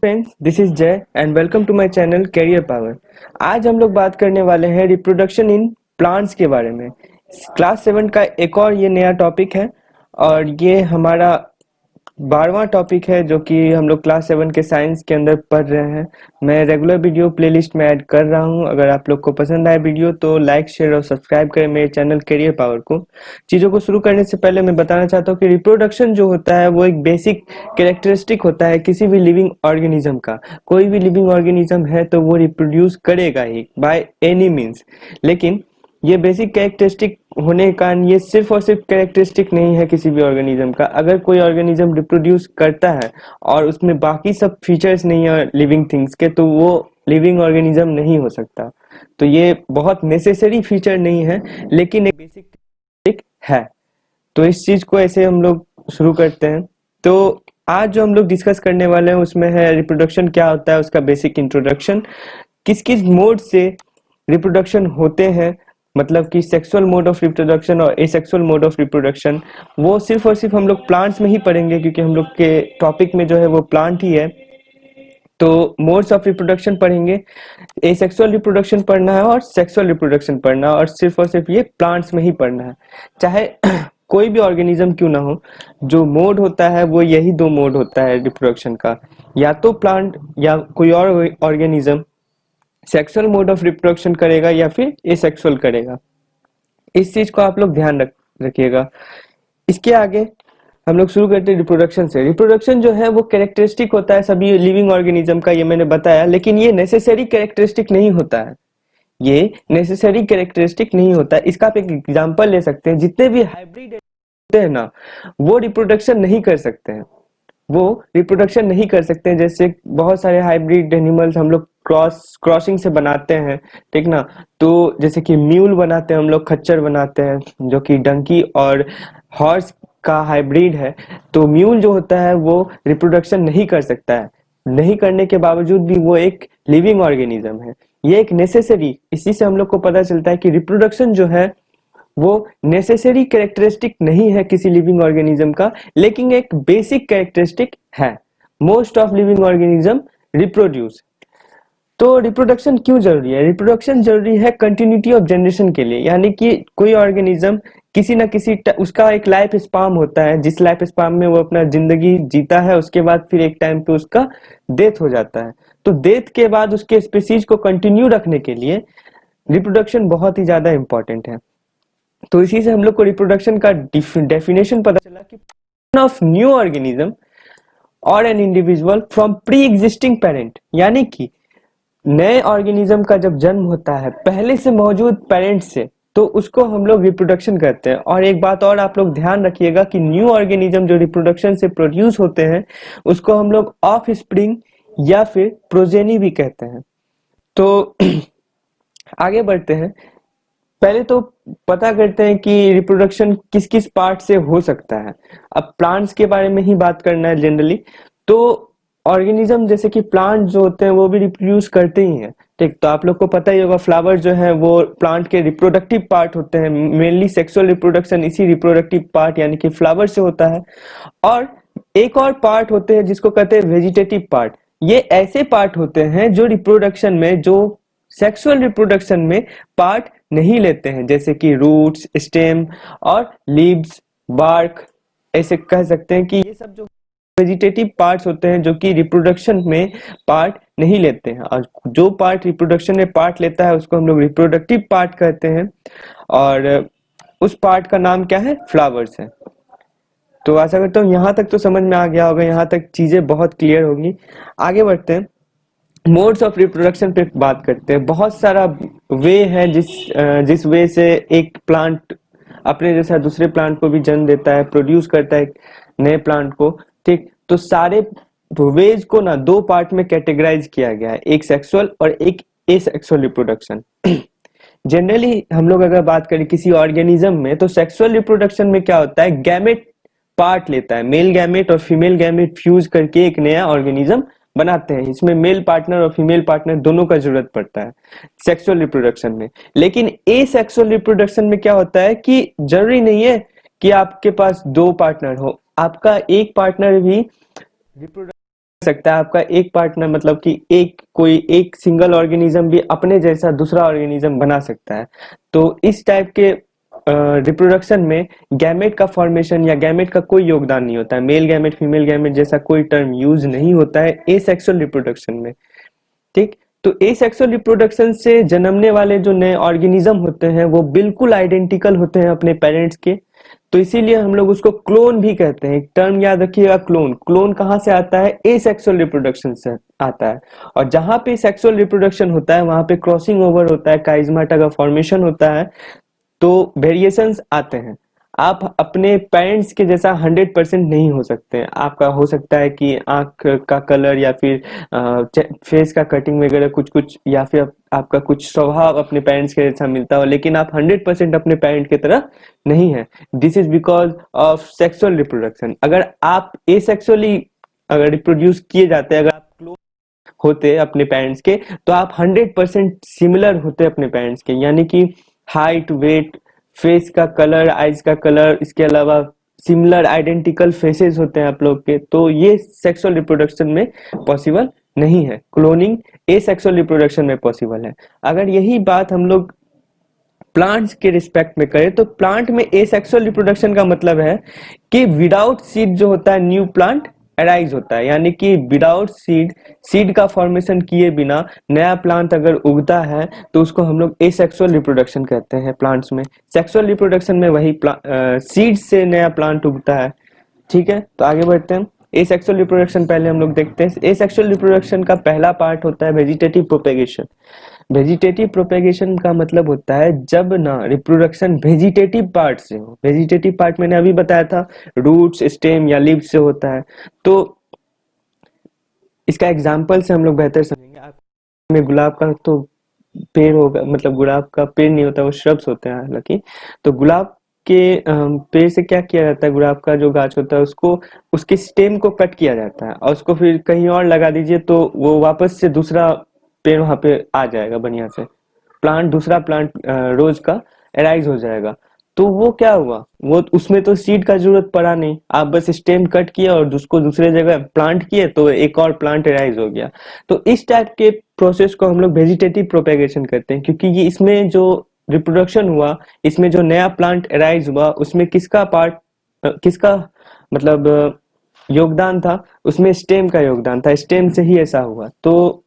Friends, this is Jay and welcome to my channel career power. आज हम लोग बात करने वाले हैं रिप्रोडक्शन इन प्लांट्स के बारे में। क्लास 7 का एक और ये नया टॉपिक है और ये हमारा 12वां टॉपिक है जो कि हम लोग क्लास 7 के साइंस के अंदर पढ़ रहे हैं। मैं रेगुलर वीडियो प्लेलिस्ट में ऐड कर रहा हूं। अगर आप लोग को पसंद आए वीडियो तो लाइक शेयर और सब्सक्राइब करें मेरे चैनल कैरियर पावर को। चीज़ों को शुरू करने से पहले मैं बताना चाहता हूं कि रिप्रोडक्शन जो होता है वो एक बेसिक कैरेक्टरिस्टिक होता है किसी भी लिविंग ऑर्गेनिज्म का। कोई भी लिविंग ऑर्गेनिज्म है तो वो रिप्रोड्यूस करेगा ही बाय एनी मीन्स। लेकिन ये बेसिक कैरेक्टरिस्टिक होने के कारण ये सिर्फ और सिर्फ कैरेक्टरिस्टिक नहीं है किसी भी ऑर्गेनिज्म का। अगर कोई ऑर्गेनिज्म रिप्रोड्यूस करता है और उसमें बाकी सब फीचर्स नहीं है लिविंग थिंग्स के तो वो लिविंग ऑर्गेनिज्म नहीं हो सकता। तो ये बहुत नेसेसरी फीचर नहीं है लेकिन एक बेसिक है। तो इस चीज को ऐसे हम लोग शुरू करते हैं। तो आज जो हम लोग डिस्कस करने वाले हैं उसमें है रिप्रोडक्शन क्या होता है, उसका बेसिक इंट्रोडक्शन, किस किस मोड से रिप्रोडक्शन होते हैं, मतलब कि सेक्सुअल मोड ऑफ रिप्रोडक्शन और एसेक्सुअल मोड ऑफ रिप्रोडक्शन। वो सिर्फ और सिर्फ हम लोग प्लांट्स में ही पढ़ेंगे क्योंकि हम लोग के टॉपिक में जो है वो प्लांट ही है। तो मोड्स ऑफ रिप्रोडक्शन पढ़ेंगे, एसेक्सुअल रिप्रोडक्शन पढ़ना है और सेक्सुअल रिप्रोडक्शन पढ़ना है और सिर्फ ये प्लांट्स में ही पढ़ना है। चाहे कोई भी ऑर्गेनिज्म क्यों ना हो, जो मोड होता है वो यही दो मोड होता है रिप्रोडक्शन का, या तो प्लांट या कोई और organism sexual mode of reproduction करेगा या फिर एसेक्सुअल करेगा। इस चीज को आप लोग ध्यान रखिएगा। इसके आगे हम लोग शुरू करते हैं रिप्रोडक्शन से। रिप्रोडक्शन जो है वो कैरेक्टरिस्टिक होता है सभी लिविंग ऑर्गेनिज्म का, ये मैंने बताया, लेकिन ये नेसेसरी कैरेक्टरिस्टिक नहीं होता है। ये नेसेसरी कैरेक्टरिस्टिक नहीं होता है। इसका आप एक एग्जांपल ले सकते हैं, जितने भी हाइब्रिड होते हैं ना वो रिप्रोडक्शन नहीं कर सकते हैं। वो रिप्रोडक्शन नहीं कर सकते हैं। जैसे बहुत सारे हाइब्रिड एनिमल्स हम लोग क्रॉसिंग से बनाते हैं, ठीक ना। तो जैसे कि म्यूल बनाते हैं हम लोग, खच्चर बनाते हैं जो कि डंकी और हॉर्स का हाइब्रिड है। तो म्यूल जो होता है वो रिप्रोडक्शन नहीं कर सकता है, नहीं करने के बावजूद भी वो एक लिविंग ऑर्गेनिज्म है। ये एक नेसेसरी, इसी से हम लोग को पता चलता है कि रिप्रोडक्शन जो है वो नेसेसरी कैरेक्टरिस्टिक नहीं है किसी लिविंग ऑर्गेनिज्म का, लेकिन एक बेसिक कैरेक्टरिस्टिक है। Most of living organism reproduce. तो रिप्रोडक्शन क्यों जरूरी है? रिप्रोडक्शन जरूरी है कंटिन्यूटी ऑफ जनरेशन के लिए, यानी कि कोई ऑर्गेनिज्म किसी ना किसी उसका एक लाइफ स्पान होता है, जिस लाइफ स्पान में वो अपना जिंदगी जीता है, उसके बाद फिर एक टाइम पे उसका डेथ हो जाता है। तो डेथ के बाद उसके स्पीसीज को कंटिन्यू रखने के लिए रिप्रोडक्शन बहुत ही ज्यादा इंपॉर्टेंट है। तो इसी से हम लोग को रिप्रोडक्शन का डेफिनेशन पता चला कि ऑफ न्यू ऑर्गेनिज्म और an individual from pre existing parent, यानी कि नए ऑर्गेनिज्म का जब जन्म होता है पहले से मौजूद पेरेंट से, तो उसको हम लोग रिप्रोडक्शन कहते हैं। और एक बात और आप लोग ध्यान रखिएगा कि न्यू ऑर्गेनिज्म जो रिप्रोडक्शन से प्रोड्यूस होते हैं उसको हम लोग ऑफ स्प्रिंग या फिर प्रोजेनी भी कहते हैं। तो आगे बढ़ते हैं। पहले तो पता करते हैं कि रिप्रोडक्शन किस किस पार्ट से हो सकता है। अब प्लांट्स के बारे में ही बात करना है जनरली। तो ऑर्गेनिज्म जैसे कि प्लांट जो होते हैं वो भी रिप्रोड्यूस करते ही हैं, ठीक। तो आप लोग को पता ही होगा फ्लावर जो है वो प्लांट के रिप्रोडक्टिव पार्ट होते हैं। मेनली सेक्सुअल रिप्रोडक्शन इसी रिप्रोडक्टिव पार्ट यानी कि फ्लावर से होता है। और एक और पार्ट होते हैं जिसको कहते हैं वेजिटेटिव पार्ट। ये ऐसे पार्ट होते हैं जो रिप्रोडक्शन में, जो सेक्सुअल रिप्रोडक्शन में पार्ट नहीं लेते हैं, जैसे कि रूट्स, स्टेम और लीव्स, बार्क। ऐसे कह सकते हैं कि ये सब जो वेजिटेटिव पार्ट्स होते हैं जो कि रिप्रोडक्शन में पार्ट नहीं लेते हैं, और जो पार्ट रिप्रोडक्शन में पार्ट लेता है उसको हम लोग रिप्रोडक्टिव पार्ट कहते हैं। और उस पार्ट का नाम क्या है? फ्लावर्स है। तो आशा करता हूँ यहाँ तक तो समझ में आ गया होगा, यहाँ तक चीजें बहुत क्लियर होगी। आगे बढ़ते हैं, मोड्स ऑफ रिप्रोडक्शन पे बात करते हैं। बहुत सारा वे है जिस वे से एक प्लांट अपने जैसा दूसरे प्लांट को भी जन्म देता है, प्रोड्यूस करता है एक नए प्लांट को, ठीक। तो सारे वेज को ना दो पार्ट में कैटेगराइज किया गया है, एक सेक्सुअल और एक एसेक्सुअल रिप्रोडक्शन। जनरली हम लोग अगर बात करें किसी ऑर्गेनिज्म में, तो सेक्सुअल रिप्रोडक्शन में क्या होता है, गैमेट पार्ट लेता है, मेल गैमेट और फीमेल गैमेट फ्यूज करके एक नया ऑर्गेनिज्म बनाते हैं। इसमें मेल पार्टनर और फीमेल पार्टनर दोनों का जरूरत पड़ता है सेक्सुअल रिप्रोडक्शन में। लेकिन एसेक्सुअल रिप्रोडक्शन में क्या होता है कि जरूरी नहीं है कि आपके पास दो पार्टनर हो, आपका एक पार्टनर भी रिप्रोडक्शन सकता है आपका एक पार्टनर, मतलब कि कोई एक सिंगल ऑर्गेनिज्म भी अपने जैसा दूसरा ऑर्गेनिज्म बना सकता है। तो इस टाइप के रिप्रोडक्शन में गैमेट का फॉर्मेशन या गैमेट का कोई योगदान नहीं होता है। मेल गैमेट फीमेल गैमेट जैसा कोई टर्म यूज नहीं होता है एसेक्सुअल रिप्रोडक्शन में। ठीक, तो एसेक्सुअल रिप्रोडक्शन से जन्मने वाले जो नए ऑर्गेनिज्म होते हैं वो बिल्कुल आइडेंटिकल होते हैं अपने पेरेंट्स के। तो इसीलिए हम लोग उसको क्लोन भी कहते हैं। एक टर्म याद रखिएगा, क्लोन। क्लोन कहाँ से आता है? एसेक्सुअल रिप्रोडक्शन से आता है। और जहां पे सेक्सुअल रिप्रोडक्शन होता है वहां पे क्रॉसिंग ओवर होता है, काइजमाटा का फॉर्मेशन होता है, तो वेरिएशंस आते हैं। आप अपने पेरेंट्स के जैसा 100% नहीं हो सकते हैं। आपका हो सकता है कि आंख का कलर या फिर फेस का कटिंग वगैरह कुछ कुछ, या फिर आपका कुछ स्वभाव अपने पेरेंट्स के जैसा मिलता हो, लेकिन आप 100% अपने पेरेंट की तरह नहीं है। This is because of sexual reproduction. अगर आप एसेक्सुअली अगर रिप्रोड्यूस किए जाते हैं, अगर आप क्लोन होते अपने पेरेंट्स के, तो आप 100% सिमिलर होते अपने पेरेंट्स के, यानी कि हाइट, वेट, फेस का कलर, आईज का कलर, इसके अलावा सिमिलर आइडेंटिकल फेसेस होते हैं आप लोग के। तो ये सेक्सुअल रिप्रोडक्शन में पॉसिबल नहीं है। क्लोनिंग एसेक्सुअल रिप्रोडक्शन में पॉसिबल है। अगर यही बात हम लोग प्लांट्स के रिस्पेक्ट में करें तो प्लांट में एसेक्सुअल रिप्रोडक्शन का मतलब है कि विदाउट सीड जो होता है न्यू प्लांट अराइज होता है, यानी कि विदाउट सीड, सीड का फॉर्मेशन किए बिना नया प्लांट अगर उगता है तो उसको हम लोग एसेक्सुअल रिप्रोडक्शन कहते हैं। प्लांट्स में सेक्सुअल रिप्रोडक्शन में वही सीड से नया प्लांट उगता है। ठीक है, तो आगे बढ़ते हैं। एसेक्सुअल रिप्रोडक्शन पहले हम लोग देखते हैं। एसेक्सुअल रिप्रोडक्शन का पहला पार्ट होता है वेजिटेटिव प्रोपेगेशन। वेजिटेटिव प्रोपेगेशन का मतलब होता है जब ना रिप्रोडक्शन वेजिटेटिव पार्ट से हो। वेजिटेटिव पार्ट मैंने अभी बताया था, रूट्स, स्टेम या लीव्स से होता है। तो इसका एग्जांपल से हम लोग बेहतर समझेंगे। आप में गुलाब का तो पेड़ होगा, मतलब गुलाब का पेड़ नहीं होता, वो श्रब्स होते हैं हालांकि। तो गुलाब के पेड़ से क्या किया जाता है? गुलाब का जो गाछ होता है उसको, उसके स्टेम को कट किया जाता है और उसको फिर कहीं और लगा दीजिए तो वो वापस से दूसरा पेड़ वहां पे आ जाएगा बढ़िया से। प्लांट, दूसरा प्लांट रोज का अराइज हो जाएगा। तो वो क्या हुआ, वो उसमें तो सीड का जरूरत पड़ा नहीं, आप बस स्टेम कट किए और उसको दूसरे जगह प्लांट किए तो एक और प्लांट अराइज हो गया। तो इस टाइप के प्रोसेस को हम लोग वेजिटेटिव प्रोपेगेशन करते हैं, क्योंकि ये इसमें जो रिप्रोडक्शन हुआ, इसमें जो नया प्लांट अराइज हुआ, उसमें किसका पार्ट, किसका मतलब योगदान था? उसमें स्टेम का योगदान था। स्टेम से ही ऐसा हुआ। तो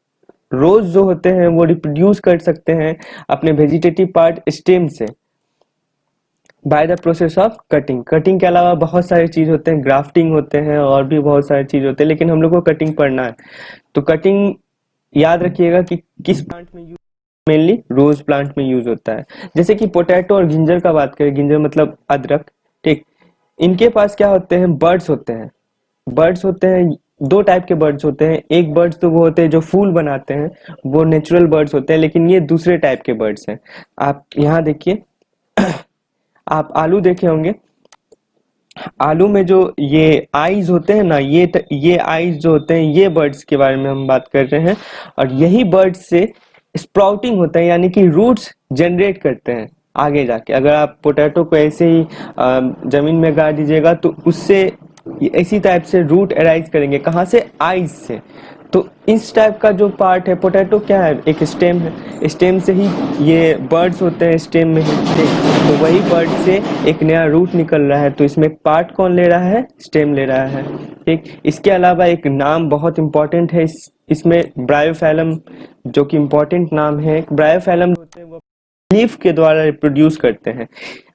रोज जो होते हैं वो रिप्रोड्यूस कर सकते हैं अपने वेजिटेटिव पार्ट स्टेम से by the process of cutting. Cutting के अलावा बहुत सारे चीज होते हैं, ग्राफ्टिंग होते हैं और भी बहुत सारे चीज होते हैं, लेकिन हम लोग को कटिंग पढ़ना है। तो कटिंग याद रखिएगा कि किस प्लांट में यूज, मेनली रोज प्लांट में यूज होता है। जैसे कि पोटैटो और गिंजर का बात करें, गिंजर मतलब अदरक। ठीक, इनके पास क्या होते हैं? बर्ड्स होते हैं। बर्ड्स होते हैं, दो टाइप के बर्ड्स होते हैं। एक बर्ड्स तो वो होते हैं जो फूल बनाते हैं, वो नेचुरल बर्ड्स होते हैं, लेकिन ये दूसरे टाइप के बर्ड्स हैं। आप यहाँ देखिए, आप आलू देखे होंगे। आलू में जो ये आईज होते हैं ना, ये आईज जो होते हैं, ये बर्ड्स के बारे में हम बात कर रहे हैं। और यही बर्ड्स से स्प्राउटिंग होता है, यानी कि रूट्स जनरेट करते हैं आगे जाके। अगर आप पोटैटो को ऐसे ही जमीन में गाड़ दीजिएगा तो उससे इसी टाइप से रूट अराइज करेंगे। कहाँ से? आईज से। तो इस टाइप का जो पार्ट है, पोटैटो क्या है? एक स्टेम है। स्टेम से ही ये बर्ड्स होते हैं, स्टेम में ही। ठीक, तो वही बर्ड से एक नया रूट निकल रहा है। तो इसमें पार्ट कौन ले रहा है? स्टेम ले रहा है। ठीक, इसके अलावा एक नाम बहुत इंपॉर्टेंट है इसमें ब्रायोफाइलम, जो कि इंपॉर्टेंट नाम है। ब्रायोफाइलम होते हैं वो लीफ के द्वारा रिप्रोड्यूस करते हैं।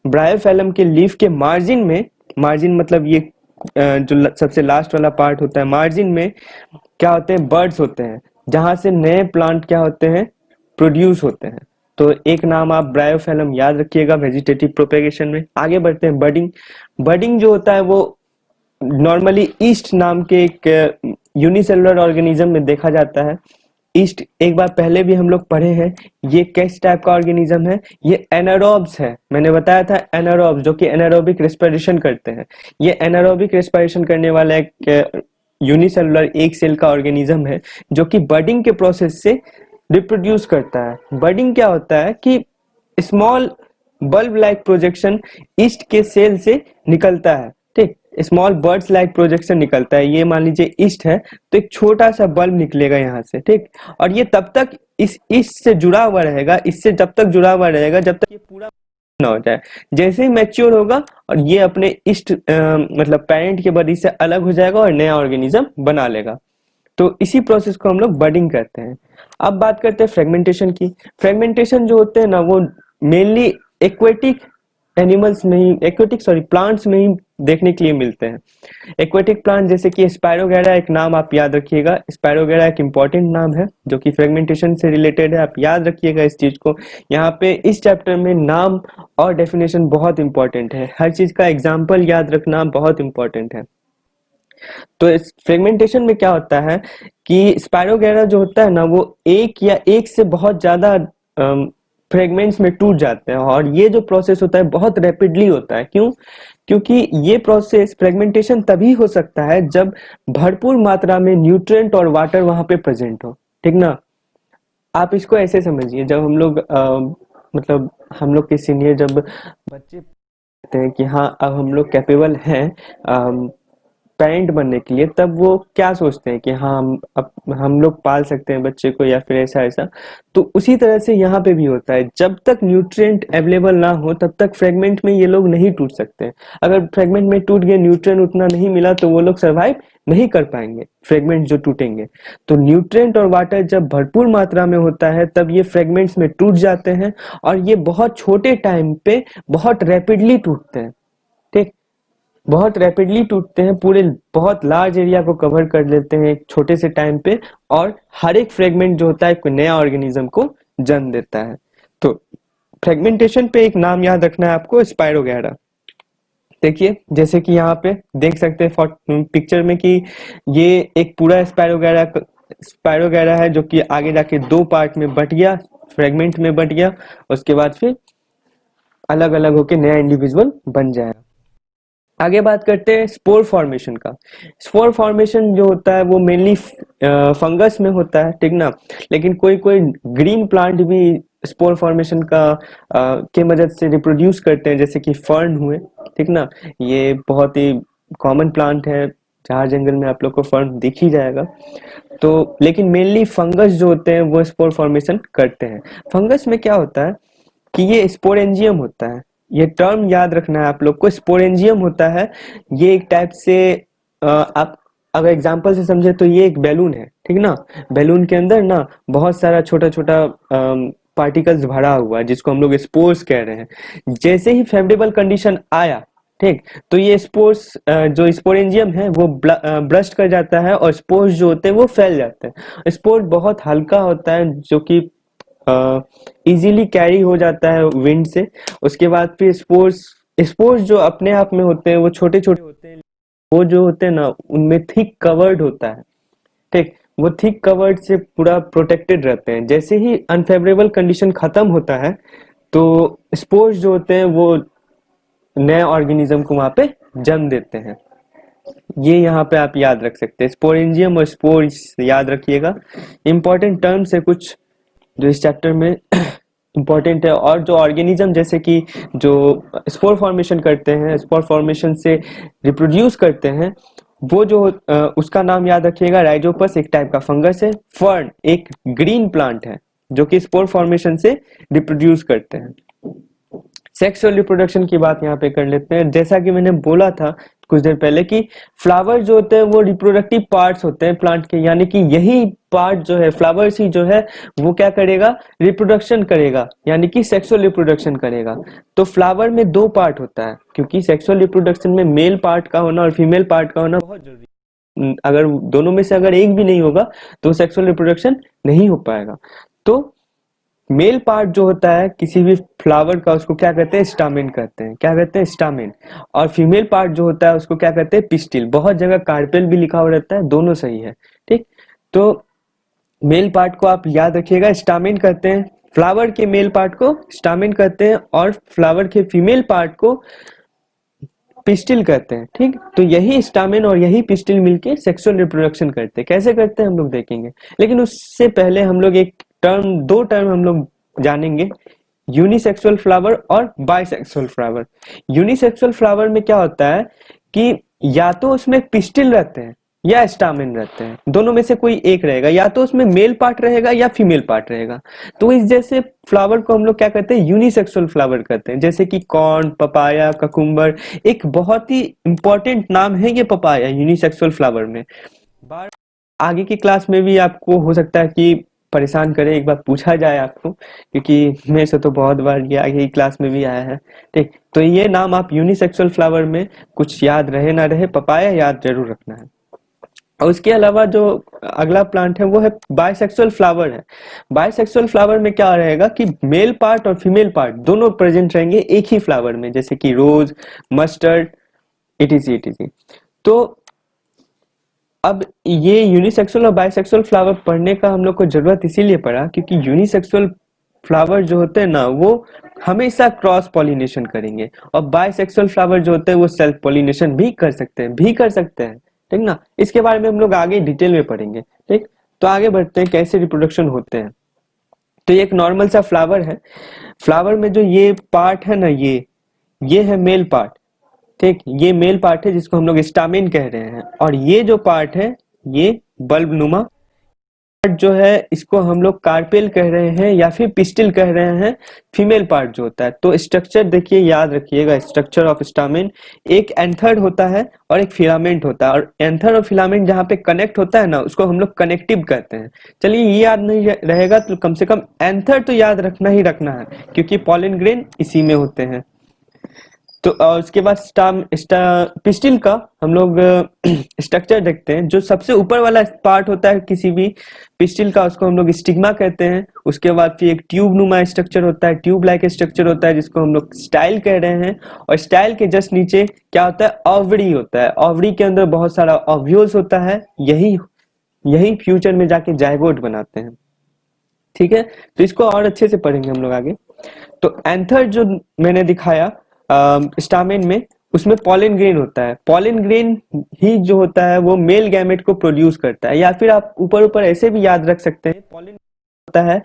ब्रायोफाइलम के लीफ के मार्जिन में, मार्जिन मतलब ये जो सबसे लास्ट वाला पार्ट होता है, मार्जिन में क्या होते हैं? बर्ड्स होते हैं, जहां से नए प्लांट क्या होते हैं? प्रोड्यूस होते हैं। तो एक नाम आप ब्रायोफाइलम याद रखिएगा वेजिटेटिव प्रोपेगेशन में। आगे बढ़ते हैं। बडिंग। बडिंग जो होता है वो नॉर्मली ईस्ट नाम के एक यूनिसेलुलर ऑर्गेनिज्म में देखा जाता है। ईस्ट एक बार पहले भी हम लोग पढ़े हैं। ये किस टाइप का ऑर्गेनिज्म है? ये एनारोब्स है। मैंने बताया था एनारोब्स, जो कि एनारोबिक रेस्पिरेशन करते हैं। ये एनारोबिक रेस्पिरेशन करने वाला एक यूनिसेलुलर एक सेल का ऑर्गेनिज्म है, जो कि बडिंग के प्रोसेस से रिप्रोड्यूस करता है। बडिंग क्या होता है कि small bulb like projection east के सेल से निकलता है। ठीक, स्मॉल बर्ड्स लाइक प्रोजेक्शन निकलता है। ये मान लीजिए ईस्ट है तो एक छोटा सा बल्ब निकलेगा यहाँ से, ठीक। और ये तब तक इस ईस्ट से जुड़ा हुआ रहेगा, इससे जब तक जुड़ा हुआ रहेगा जब तक ये पूरा ना हो जाए। जैसे ही मैच्योर होगा और ये अपने ईस्ट मतलब पेरेंट के बॉडी से अलग हो जाएगा और नया ऑर्गेनिज्म बना लेगा। तो इसी प्रोसेस को हम लोग बडिंग कहते हैं। अब बात करते हैं फ्रेगमेंटेशन की। फ्रेगमेंटेशन जो होते हैं ना वो मेनली एक्वेटिक एनिमल्स में ही, एक्वेटिक सॉरी प्लांट्स में ही देखने के लिए मिलते हैं। एक्वेटिक प्लांट जैसे कि स्पायरोगैरा, एक नाम आप याद रखिएगा, स्पायरोगैरा एक इंपॉर्टेंट नाम है जो कि फ्रेगमेंटेशन से रिलेटेड है, आप याद रखिएगा इस चीज को। यहाँ पे इस चैप्टर में नाम और डेफिनेशन बहुत इंपॉर्टेंट है, हर चीज का एग्जाम्पल याद रखना बहुत इंपॉर्टेंट है। तो इस फ्रेगमेंटेशन में क्या होता है कि स्पायरोगैरा जो होता है ना वो एक या एक से बहुत ज्यादा फ्रेगमेंट्स में टूट जाते हैं, और ये जो प्रोसेस होता है बहुत रैपिडली होता है। क्यों? क्योंकि ये प्रोसेस फ्रेगमेंटेशन तभी हो सकता है जब भरपूर मात्रा में न्यूट्रिएंट और वाटर वहां पे प्रेजेंट हो, ठीक ना। आप इसको ऐसे समझिए, जब हम लोग मतलब हम लोग के सीनियर जब बच्चे कहते हैं कि हाँ अब हम लोग कैपेबल हैं पेरेंट बनने के लिए, तब वो क्या सोचते हैं कि हाँ अब हम लोग पाल सकते हैं बच्चे को या फिर ऐसा ऐसा। तो उसी तरह से यहाँ पे भी होता है, जब तक न्यूट्रिएंट अवेलेबल ना हो तब तक फ्रेगमेंट में ये लोग नहीं टूट सकते। अगर फ्रेगमेंट में टूट गए, न्यूट्रिएंट उतना नहीं मिला तो वो लोग सर्वाइव नहीं कर पाएंगे, फ्रेगमेंट जो टूटेंगे। तो न्यूट्रिएंट और वाटर जब भरपूर मात्रा में होता है तब ये फ्रेगमेंट्स में टूट जाते हैं, और ये बहुत छोटे टाइम पे बहुत रैपिडली टूटते हैं, ठीक। बहुत रैपिडली टूटते हैं, पूरे बहुत लार्ज एरिया को कवर कर लेते हैं एक छोटे से टाइम पे, और हर एक फ्रेगमेंट जो होता है कोई नया ऑर्गेनिज्म को जन्म देता है। तो फ्रेगमेंटेशन पे एक नाम याद रखना है आपको, स्पायरोगैरा। देखिए जैसे कि यहाँ पे देख सकते हैं पिक्चर में कि ये एक पूरा स्पायरोगैरा है जो कि आगे जाके दो पार्ट में बट गया, फ्रेगमेंट में बट गया, उसके बाद फिर अलग अलग होके नया इंडिविजुअल बन जाएगा। आगे बात करते हैं स्पोर फॉर्मेशन का। स्पोर फॉर्मेशन जो होता है वो मेनली फंगस में होता है, ठीक ना। लेकिन कोई कोई ग्रीन प्लांट भी स्पोर फॉर्मेशन का के मदद से रिप्रोड्यूस करते हैं, जैसे कि फर्न हुए, ठीक ना। ये बहुत ही कॉमन प्लांट है, झाड़ जंगल में आप लोग को फर्न दिख ही जाएगा। तो लेकिन मेनली फंगस जो होते हैं वो स्पोर फॉर्मेशन करते हैं। फंगस में क्या होता है कि ये स्पोरेंजियम होता है, ये टर्म याद रखना है आप लोग को, स्पोरेंजियम होता है। ये एक टाइप से आप अगर एग्जांपल से समझे तो ये एक बैलून है, ठीक ना। बैलून के अंदर ना बहुत सारा छोटा छोटा पार्टिकल्स भरा हुआ है जिसको हम लोग स्पोर्स कह रहे हैं। जैसे ही फेवरेबल कंडीशन आया, ठीक, तो ये स्पोर्स जो स्पोरेंजियम है वो ब्रस्ट कर जाता है और स्पोर्स जो होते हैं वो फैल जाते हैं। स्पोर बहुत हल्का होता है जो कि इजीली कैरी हो जाता है विंड से। उसके बाद फिर स्पोर्स स्पोर्स जो अपने आप में होते हैं वो छोटे छोटे होते हैं, वो जो होते हैं ना उनमें थिक कवर्ड होता है, ठीक। वो थिक कवर्ड से पूरा प्रोटेक्टेड रहते हैं। जैसे ही अनफेवरेबल कंडीशन खत्म होता है तो स्पोर्स जो होते हैं वो नए ऑर्गेनिज्म को वहां पे जन्म देते हैं। ये यहाँ पे आप याद रख सकते हैं, स्पोरेंजियम और स्पोर्स याद रखिएगा। इंपॉर्टेंट टर्म्स है कुछ जो इस चैप्टर में इम्पोर्टेंट है। और जो ऑर्गेनिज्म जैसे कि जो स्पोर फॉर्मेशन करते हैं, स्पोर फॉर्मेशन से रिप्रोड्यूस करते हैं, वो जो उसका नाम याद रखिएगा, राइजोपस एक टाइप का फंगस है। फर्न एक ग्रीन प्लांट है जो कि स्पोर फॉर्मेशन से रिप्रोड्यूस करते हैं। सेक्सुअल रिप्रोडक्शन की बात यहाँ पे कर लेते हैं। जैसा कि मैंने बोला था कुछ देर पहले कि फ्लावर जो होते हैं वो रिप्रोडक्टिव पार्ट्स होते हैं प्लांट के, यानी कि यही पार्ट जो है फ्लावर्स ही जो है वो क्या करेगा, रिप्रोडक्शन करेगा, यानी कि सेक्सुअल रिप्रोडक्शन करेगा। तो फ्लावर में दो पार्ट होता है, क्योंकि सेक्सुअल रिप्रोडक्शन में मेल पार्ट का होना और फीमेल पार्ट का होना बहुत जरूरी है। अगर दोनों में से अगर एक भी नहीं होगा तो सेक्सुअल रिप्रोडक्शन नहीं हो पाएगा। तो मेल पार्ट जो होता है किसी भी फ्लावर का उसको क्या कहते हैं, स्टामेन कहते हैं। क्या कहते हैं, स्टामेन। और फीमेल पार्ट जो होता है उसको क्या कहते हैं, पिस्टिल। बहुत जगह कार्पेल भी लिखा हुआ रहता है, दोनों सही है, ठीक। तो मेल पार्ट को आप याद रखिएगा, स्टामेन कहते हैं। फ्लावर के मेल पार्ट को स्टामेन कहते हैं और फ्लावर के फीमेल पार्ट को पिस्टिल कहते हैं, ठीक। तो यही स्टामेन और यही पिस्टिल मिलके सेक्सुअल रिप्रोडक्शन करते हैं। कैसे करते हैं हम लोग देखेंगे, लेकिन उससे पहले हम लोग एक टर्म, दो टर्म हम लोग जानेंगे, यूनिसेक्सुअल फ्लावर और बाइसेक्सुअल फ्लावर। यूनिसेक्सुअल फ्लावर में क्या होता है कि या तो उसमें पिस्टिल रहते हैं या स्टामेन रहते हैं, दोनों में से कोई एक रहेगा, या तो उसमें मेल पार्ट रहेगा या फीमेल पार्ट रहेगा। तो इस जैसे फ्लावर को हम लोग क्या कहते हैं, यूनिसेक्सुअल फ्लावर कहते हैं, जैसे कि कॉर्न, पपाया, ककुम्बर। एक बहुत ही इंपॉर्टेंट नाम है ये पपाया यूनिसेक्सुअल फ्लावर में। बार आगे की क्लास में भी आपको हो सकता है कि परेशान करे, एक बार पूछा जाए आपको, क्योंकि मेरे से तो बहुत बार ये आगे की क्लास में भी आया है। ठीक, तो ये नाम आप यूनिसेक्सुअल फ्लावर में कुछ याद रहे ना रहे, पपाया याद जरूर रखना है। और उसके अलावा जो अगला प्लांट है वो है बाइसेक्सुअल फ्लावर है। बाइसेक्सुअल फ्लावर में क्या रहेगा कि मेल पार्ट और फीमेल पार्ट दोनों प्रेजेंट रहेंगे एक ही फ्लावर में, जैसे कि रोज, मस्टर्ड, इटीसी इटीसी। तो अब ये यूनिसेक्सुअल और बाइसेक्सुअल फ्लावर पढ़ने का हम लोग को जरूरत इसीलिए पड़ा क्योंकि यूनिसेक्सुअल फ्लावर जो होते हैं ना वो हमेशा क्रॉस पॉलिनेशन करेंगे, और बाइसेक्सुअल फ्लावर जो होते हैं वो सेल्फ पॉलिनेशन भी कर सकते हैं। ठीक ना, इसके बारे में हम लोग आगे डिटेल में पढ़ेंगे। ठीक, तो आगे बढ़ते हैं कैसे रिप्रोडक्शन होते हैं। तो ये एक नॉर्मल सा फ्लावर है। फ्लावर में जो ये पार्ट है ना, ये है मेल पार्ट। ठीक, ये मेल पार्ट है जिसको हम लोग स्टामेन कह रहे हैं, और ये जो पार्ट है ये बल्ब नुमा पार्ट जो है इसको हम लोग कार्पेल कह रहे हैं या फिर पिस्टिल कह रहे हैं, फीमेल पार्ट जो होता है। तो स्ट्रक्चर देखिए, याद रखिएगा, स्ट्रक्चर ऑफ स्टामेन, एक एंथर होता है और एक फिलामेंट होता है, और एंथर और फिलामेंट जहाँ पे कनेक्ट होता है ना उसको हम लोग कनेक्टिव कहते हैं। चलिए, ये याद नहीं रहेगा तो कम से कम एंथर तो याद रखना ही रखना है, क्योंकि पॉलन ग्रेन इसी में होते हैं। तो उसके बाद पिस्टिल का हम लोग स्ट्रक्चर देखते हैं। जो सबसे ऊपर वाला पार्ट होता है किसी भी पिस्टिल का उसको हम लोग स्टिग्मा कहते हैं। उसके बाद फिर एक ट्यूब नुमा स्ट्रक्चर होता है, ट्यूब लाइक स्ट्रक्चर होता है जिसको हम लोग स्टाइल कह रहे हैं। और स्टाइल के जस्ट नीचे क्या होता है, ओवरी होता है। ओवरी के अंदर बहुत सारा ओव्यूल्स होता है, यही यही फ्यूचर में जाके जायगोट बनाते हैं। ठीक है, तो इसको और अच्छे से पढ़ेंगे हम लोग आगे। तो एंथर जो मैंने दिखाया स्टामेन में, उसमें पॉलन ग्रेन होता है। पॉलन ग्रेन ही जो होता है वो मेल गैमेट को प्रोड्यूस करता है, या फिर आप ऊपर ऊपर ऐसे भी याद रख सकते हैं, पॉलन होता है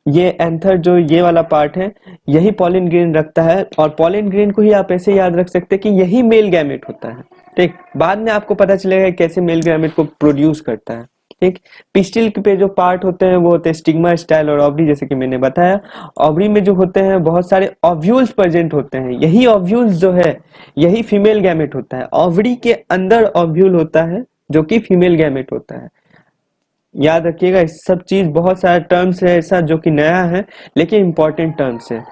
ये एंथर, जो ये वाला पार्ट है यही पॉलन ग्रेन रखता है, और पॉलन ग्रेन को ही आप ऐसे याद रख सकते हैं कि यही मेल गैमेट होता है। ठीक, बाद में आपको पता चलेगा कैसे मेल गैमेट को प्रोड्यूस करता है। ठीक, पिस्टिल पे जो पार्ट होते हैं वो होते हैं स्टिग्मा, स्टाइल और ओवरी, जैसे कि मैंने बताया। ओवरी में जो होते हैं बहुत सारे ओव्यूल्स प्रेजेंट होते हैं, यही ओव्यूल्स जो है यही फीमेल गैमेट होता है। ओवरी के अंदर ओव्यूल होता है जो कि फीमेल गैमेट होता है। याद रखिएगा, इस सब चीज बहुत सारे टर्म्स है ऐसा जो कि नया है लेकिन इंपॉर्टेंट टर्म्स है।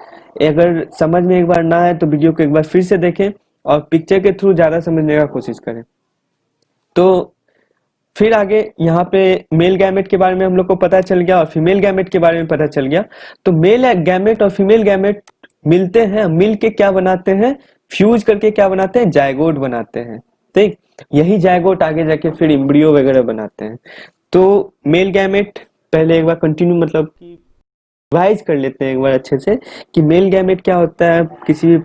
अगर समझ में एक बार ना आए तो वीडियो को एक बार फिर से देखें और पिक्चर के थ्रू ज्यादा समझने का कोशिश करें। तो फिर आगे यहाँ पे मेल गैमेट के बारे में हम लोग को पता चल गया और फीमेल गैमेट के बारे में पता चल गया। तो मेल गैमेट और फीमेल गैमेट मिलते हैं, मिल के क्या बनाते हैं, फ्यूज करके क्या बनाते हैं, जायगोट बनाते हैं। ठीक, यही जायगोट आगे जाके फिर एम्ब्रियो वगैरह बनाते हैं। तो मेल गैमेट पहले एक बार कंटिन्यू मतलब कि रिवाइज कर लेते हैं एक बार अच्छे से कि मेल गैमेट क्या होता है किसी भी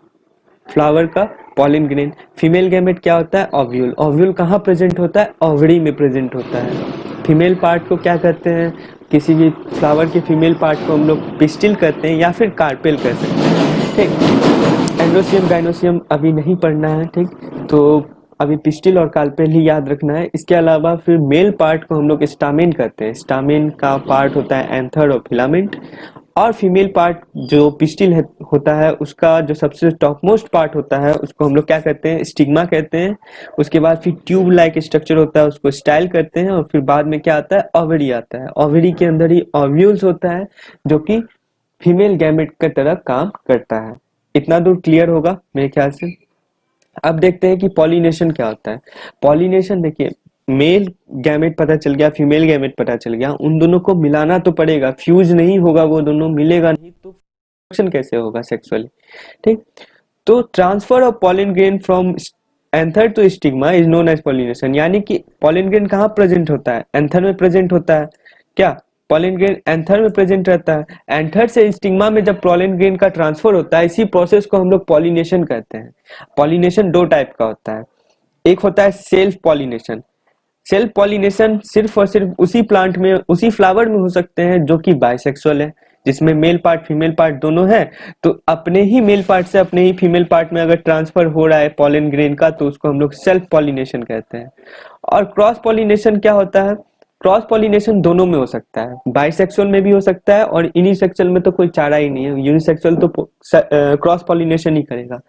फ्लावर का, पॉलन ग्रेन। फीमेल गैमेट क्या होता है, ओव्यूल। ओव्यूल कहाँ प्रेजेंट होता है, ओवरी में प्रेजेंट होता है। फीमेल पार्ट को क्या कहते हैं, किसी भी फ्लावर के फीमेल पार्ट को हम लोग पिस्टिल कहते हैं या फिर कार्पेल कह सकते हैं। ठीक, एंडोसियम गाइनोसियम अभी नहीं पढ़ना है। ठीक, तो अभी पिस्टिल और कार्पेल ही याद रखना है। इसके अलावा फिर मेल पार्ट को हम लोग स्टामेन कहते हैं। स्टामेन का पार्ट होता है एंथर और फिलामेंट, और फीमेल पार्ट जो पिस्टिल होता है उसका जो सबसे टॉप मोस्ट पार्ट होता है उसको हम लोग क्या कहते हैं, स्टिग्मा कहते हैं। उसके बाद फिर ट्यूब लाइक स्ट्रक्चर होता है उसको स्टाइल कहते हैं, और फिर बाद में क्या आता है, ओवरी आता है। ओवरी के अंदर ही ओव्यूल्स होता है जो कि फीमेल गैमेट की तरह काम करता है। इतना दूर क्लियर होगा मेरे ख्याल से। अब देखते हैं कि पॉलिनेशन क्या होता है। पॉलिनेशन देखिए, मेल गैमेट पता चल गया, फीमेल गैमेट पता चल गया, उन दोनों को मिलाना तो पड़ेगा, फ्यूज नहीं होगा, वो दोनों मिलेगा नहीं तो प्रोडक्शन कैसे होगा सेक्सुअली। ठीक, तो transfer of pollen grain from anther to stigma is known as pollination. यानी कि पॉलन ग्रेन कहाँ प्रेजेंट होता है, एंथर में प्रेजेंट होता है। क्या, पॉलन ग्रेन एंथर में प्रेजेंट रहता है। एंथर से स्टिग्मा में जब पॉलन ग्रेन का ट्रांसफर होता है, इसी प्रोसेस को हम लोग पॉलिनेशन कहते हैं। पॉलिनेशन दो टाइप का होता है, एक होता है सेल्फ पॉलिनेशन। सेल्फ पॉलिनेशन सिर्फ और सिर्फ उसी प्लांट में, उसी फ्लावर में हो सकते हैं जो कि बाइसेक्सुअल है। जिसमें मेल पार्ट फीमेल पार्ट दोनों है, तो अपने ही मेल पार्ट से अपने ही फीमेल पार्ट में अगर ट्रांसफर हो रहा है पॉलन ग्रेन का, तो उसको हम लोग सेल्फ पॉलिनेशन कहते हैं। और क्रॉस पॉलिनेशन क्या होता है? क्रॉस पॉलिनेशन दोनों में हो सकता है, बाइसेक्सुअल में भी हो सकता है और यूनिसेक्सुअल में तो कोई चारा ही नहीं है, यूनिसेक्सुअल तो क्रॉस पॉलिनेशन ही करेगा।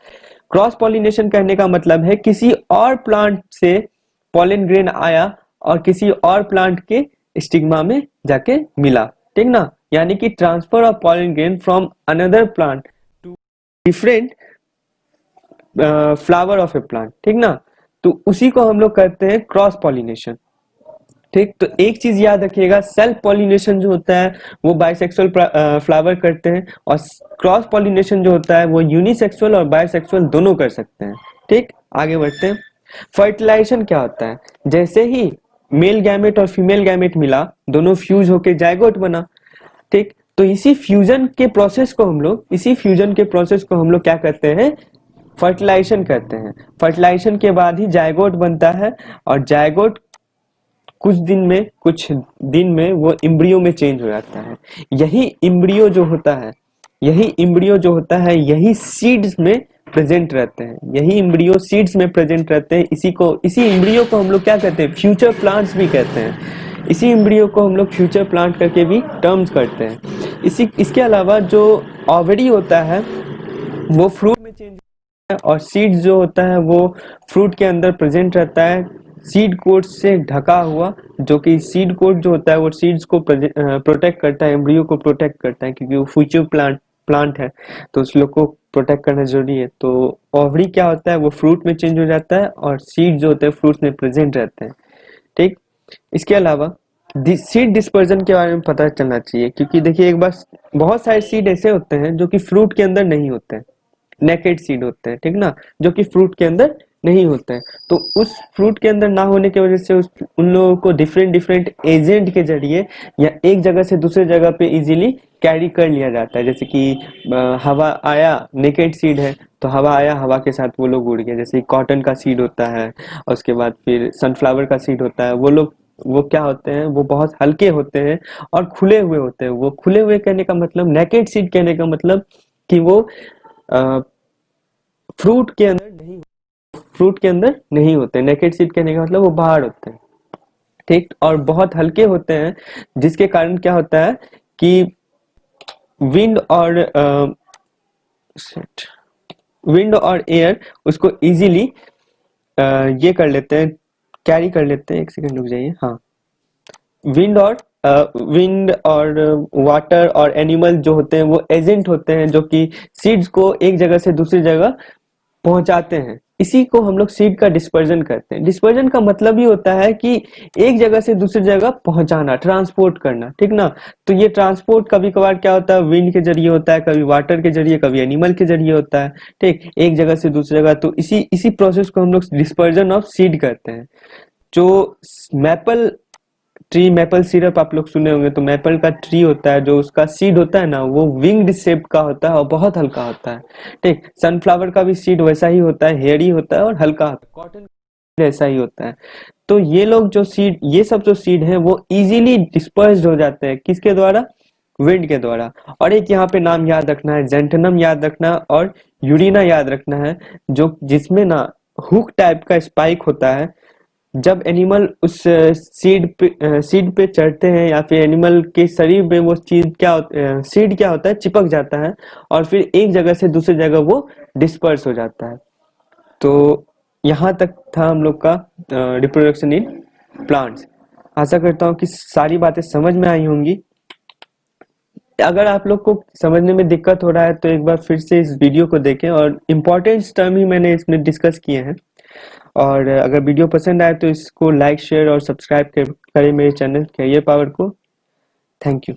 क्रॉस पॉलिनेशन कहने का मतलब है किसी और प्लांट से पॉलन ग्रेन आया और किसी और प्लांट के स्टिग्मा में जाके मिला, ठीक ना, यानी कि transfer of pollen grain from another plant to different flower of a plant, ठीक ना, तो उसी को हम लोग कहते हैं क्रॉस पॉलिनेशन। ठीक, तो एक चीज याद रखिएगा, सेल्फ पॉलिनेशन जो होता है वो बाइसेक्सुअल फ्लावर करते हैं, और क्रॉस पॉलिनेशन जो होता है वो यूनिसेक्सुअल और बाइसेक्सुअल दोनों कर सकते हैं। ठीक, आगे बढ़ते हैं। फर्टिलाइजेशन क्या होता है? जैसे ही मेल गैमेट और फीमेल गैमेट मिला, दोनों फ्यूज होके जायगोट बना। ठीक, तो इसी फ्यूजन के प्रोसेस को हम लोग क्या कहते हैं? फर्टिलाइजेशन कहते हैं। फर्टिलाइजेशन के बाद ही जायगोट बनता है, और जायगोट कुछ दिन में वो इम्ब्रियो में चेंज हो जाता है। यही इम्ब्रियो जो होता है यही सीड्स में प्रेजेंट रहते हैं, इसी इम्ब्रियो को हम लोग क्या कहते हैं? फ्यूचर प्लांट्स भी कहते हैं। इसी इम्ब्रियो को हम लोग फ्यूचर प्लांट करके भी टर्म्स करते हैं। इसके अलावा जो ओवरी होता है वो फ्रूट में चेंज होता है, और सीड्स जो होता है वो फ्रूट के अंदर प्रेजेंट रहता है, सीड कोट से ढका हुआ, जो कि सीड कोट जो होता है वो सीड्स को प्रोटेक्ट करता है, एम्ब्रियो को प्रोटेक्ट करता है, क्योंकि वो फ्यूचर प्लांट है, तो उस लोग को प्रोटेक्ट करना जरूरी है। तो ओवरी क्या होता है? वो फ्रूट में चेंज हो जाता है, और सीड जो होते हैं फ्रूट में प्रेजेंट रहते हैं। ठीक, इसके अलावा सीड डिस्पर्जन के बारे में पता चलना चाहिए, क्योंकि देखिए एक बार बहुत सारे सीड ऐसे होते हैं जो कि फ्रूट के अंदर नहीं होते हैं, नेकेड सीड होते हैं, ठीक ना, जो कि फ्रूट के अंदर नहीं होते हैं। तो उस फ्रूट के अंदर ना होने की वजह से उन लोगों को डिफरेंट एजेंट के जरिए या एक जगह से दूसरे जगह पे इजीली कैरी कर लिया जाता है। जैसे कि हवा आया, नेकेड सीड है तो हवा आया, हवा के साथ वो लोग उड़ गए। जैसे कॉटन का सीड होता है, और उसके बाद फिर सनफ्लावर का सीड होता है, वो क्या होते हैं? वो बहुत हल्के होते हैं और खुले हुए होते हैं। वो खुले हुए कहने का मतलब, नेकेड सीड कहने का मतलब कि वो फ्रूट के अंदर नहीं होते। नेकेड सीड कहने का मतलब वो बाहर होते हैं। ठीक, और बहुत हल्के होते हैं, जिसके कारण क्या होता है कि विंड और एयर उसको इजीली ये कर लेते हैं, कैरी कर लेते हैं। एक सेकंड रुक जाइए। हाँ, विंड और वाटर और एनिमल जो होते हैं वो एजेंट होते हैं, जो कि सीड्स को एक जगह से दूसरी जगह पहुंचाते हैं। इसी को हम लोग सीड का डिस्पर्जन करते हैं। डिस्पर्जन का मतलब ही होता है कि एक जगह से दूसरी जगह पहुंचाना, ट्रांसपोर्ट करना, ठीक ना। तो ये ट्रांसपोर्ट कभी कभार क्या होता है? विंड के जरिए होता है, कभी वाटर के जरिए, कभी एनिमल के जरिए होता है। ठीक, एक जगह से दूसरी जगह। तो इसी प्रोसेस को हम लोग डिस्पर्जन ऑफ सीड करते हैं। जो मैपल सिरप आप लोग सुने होंगे, तो मैपल का ट्री होता है, जो उसका सीड होता है ना, वो विंग्ड शेप का होता है और बहुत हल्का होता है। ठीक, सनफ्लावर का भी सीड वैसा ही होता है, हेयरी होता है और हल्का होता है। कॉटन ऐसा ही होता है। तो ये सब जो सीड है वो इजीली डिस्पर्स्ड हो जाते हैं, किसके द्वारा? विंड के द्वारा। और एक यहाँ पे नाम याद रखना है, जेंटनम याद रखना और यूरिना याद रखना है, जिसमें ना हुक टाइप का स्पाइक होता है। जब एनिमल उस सीड पे चढ़ते हैं, या फिर एनिमल के शरीर में वो सीड क्या होता है? चिपक जाता है, और फिर एक जगह से दूसरी जगह वो डिस्पर्स हो जाता है। तो यहाँ तक था हम लोग का रिप्रोडक्शन इन प्लांट्स। आशा करता हूँ कि सारी बातें समझ में आई होंगी। अगर आप लोग को समझने में दिक्कत हो रहा है तो एक बार फिर से इस वीडियो को देखें, और इम्पोर्टेंट टर्म ही मैंने इसमें डिस्कस किए हैं। और अगर वीडियो पसंद आए तो इसको लाइक, शेयर और सब्सक्राइब करें मेरे चैनल कैरियर पावर को। Thank you.